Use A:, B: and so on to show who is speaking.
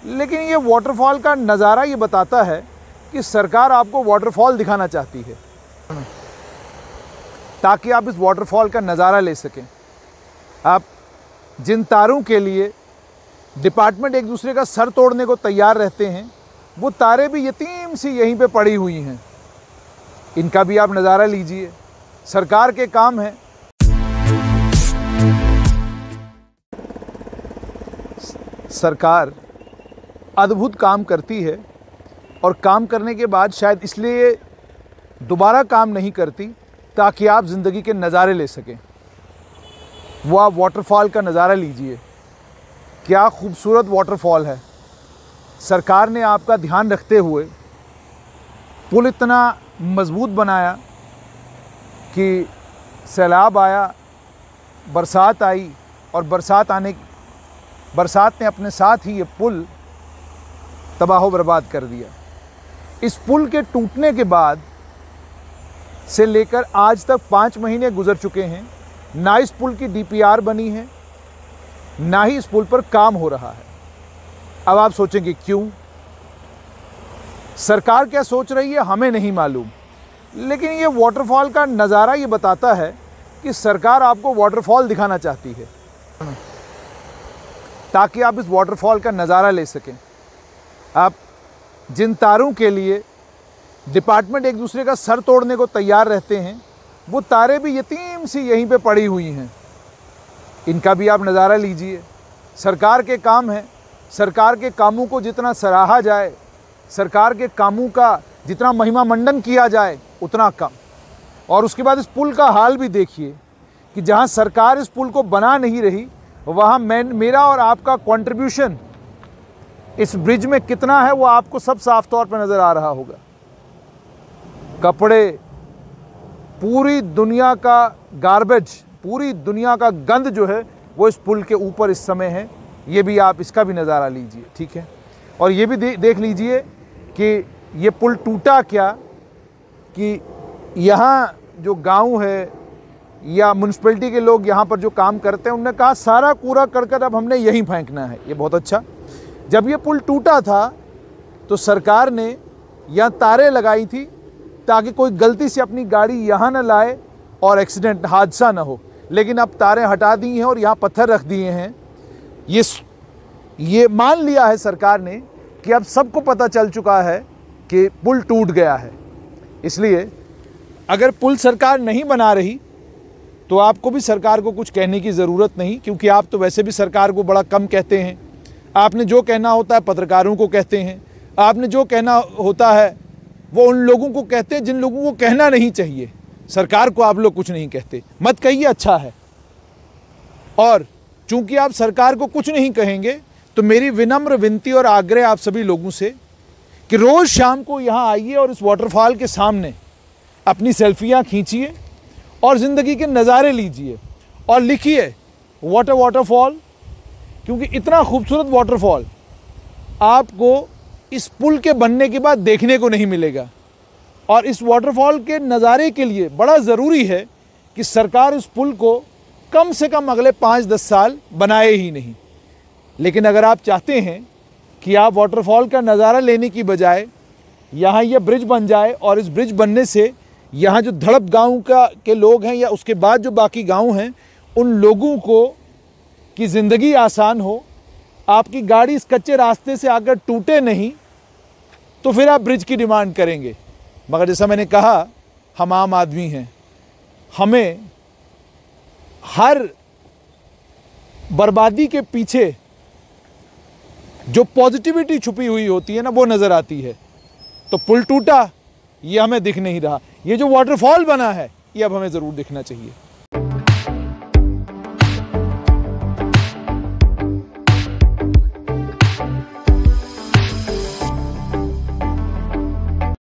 A: लेकिन ये वाटरफॉल का नज़ारा ये बताता है कि सरकार आपको वाटरफॉल दिखाना चाहती है ताकि आप इस वाटरफॉल का नज़ारा ले सकें। आप जिन तारों के लिए डिपार्टमेंट एक दूसरे का सर तोड़ने को तैयार रहते हैं, वो तारें भी यतीम सी यहीं पे पड़ी हुई हैं। इनका भी आप नज़ारा लीजिए। सरकार के काम है। सरकार अद्भुत काम करती है और काम करने के बाद शायद इसलिए दोबारा काम नहीं करती ताकि आप ज़िंदगी के नज़ारे ले सकें। वो आप वाटरफॉल का नज़ारा लीजिए। क्या खूबसूरत वाटरफॉल है। सरकार ने आपका ध्यान रखते हुए पुल इतना मज़बूत बनाया कि सैलाब आया, बरसात आई और बरसात ने अपने साथ ही ये पुल तबाह बर्बाद कर दिया। इस पुल के टूटने के बाद से लेकर आज तक 5 महीने गुजर चुके हैं। ना इस पुल की डीपीआर बनी है, ना ही इस पुल पर काम हो रहा है। अब आप सोचेंगे क्यों? सरकार क्या सोच रही है हमें नहीं मालूम, लेकिन ये वाटरफॉल का नज़ारा ये बताता है कि सरकार आपको वाटरफॉल दिखाना चाहती है ताकि आप इस वाटरफॉल का नज़ारा ले सकें। आप जिन तारों के लिए डिपार्टमेंट एक दूसरे का सर तोड़ने को तैयार रहते हैं, वो तारें भी यतीम सी यहीं पे पड़ी हुई हैं। इनका भी आप नज़ारा लीजिए। सरकार के काम है। सरकार के कामों को जितना सराहा जाए, सरकार के कामों का जितना महिमा मंडन किया जाए, उतना कम। और उसके बाद इस पुल का हाल भी देखिए कि जहां सरकार इस पुल को बना नहीं रही, वहां मेरा और आपका कंट्रीब्यूशन इस ब्रिज में कितना है वो आपको सब साफ तौर पर नज़र आ रहा होगा। कपड़े, पूरी दुनिया का गार्बेज, पूरी दुनिया का गंद जो है वो इस पुल के ऊपर इस समय है। ये भी आप इसका भी नज़ारा लीजिए, ठीक है। और ये भी देख लीजिए कि ये पुल टूटा क्या, कि यहाँ जो गांव है या म्यूनसिपैलिटी के लोग यहाँ पर जो काम करते हैं, उन्होंने कहा सारा कूड़ा करकट अब हमने यहीं फेंकना है। ये बहुत अच्छा। जब ये पुल टूटा था तो सरकार ने यहाँ तारें लगाई थी ताकि कोई गलती से अपनी गाड़ी यहाँ न लाए और एक्सीडेंट, हादसा ना हो। लेकिन अब तारें हटा दी हैं और यहाँ पत्थर रख दिए हैं। ये मान लिया है सरकार ने कि अब सबको पता चल चुका है कि पुल टूट गया है। इसलिए अगर पुल सरकार नहीं बना रही तो आपको भी सरकार को कुछ कहने की ज़रूरत नहीं, क्योंकि आप तो वैसे भी सरकार को बड़ा कम कहते हैं। आपने जो कहना होता है पत्रकारों को कहते हैं। आपने जो कहना होता है वो उन लोगों को कहते हैं जिन लोगों को कहना नहीं चाहिए। सरकार को आप लोग कुछ नहीं कहते। मत कहिए, अच्छा है। और चूंकि आप सरकार को कुछ नहीं कहेंगे तो मेरी विनम्र विनती और आग्रह आप सभी लोगों से कि रोज़ शाम को यहाँ आइए और इस वाटरफॉल के सामने अपनी सेल्फियाँ खींचिए और ज़िंदगी के नज़ारे लीजिए और लिखिए वाटरफॉल, क्योंकि इतना खूबसूरत वाटरफॉल आपको इस पुल के बनने के बाद देखने को नहीं मिलेगा। और इस वाटरफॉल के नज़ारे के लिए बड़ा ज़रूरी है कि सरकार इस पुल को कम से कम अगले 5-10 साल बनाए ही नहीं। लेकिन अगर आप चाहते हैं कि आप वाटरफॉल का नज़ारा लेने की बजाय यहाँ यह ब्रिज बन जाए और इस ब्रिज बनने से यहाँ जो धड़प गांव के लोग हैं या उसके बाद जो बाकी गांव हैं, उन लोगों को की ज़िंदगी आसान हो, आपकी गाड़ी इस कच्चे रास्ते से आकर टूटे नहीं, तो फिर आप ब्रिज की डिमांड करेंगे। मगर जैसा मैंने कहा, हम आम आदमी हैं। हमें हर बर्बादी के पीछे जो पॉजिटिविटी छुपी हुई होती है ना, वो नज़र आती है। तो पुल टूटा, ये हमें दिख नहीं रहा। ये जो वाटरफॉल बना है, ये अब हमें ज़रूर दिखना चाहिए।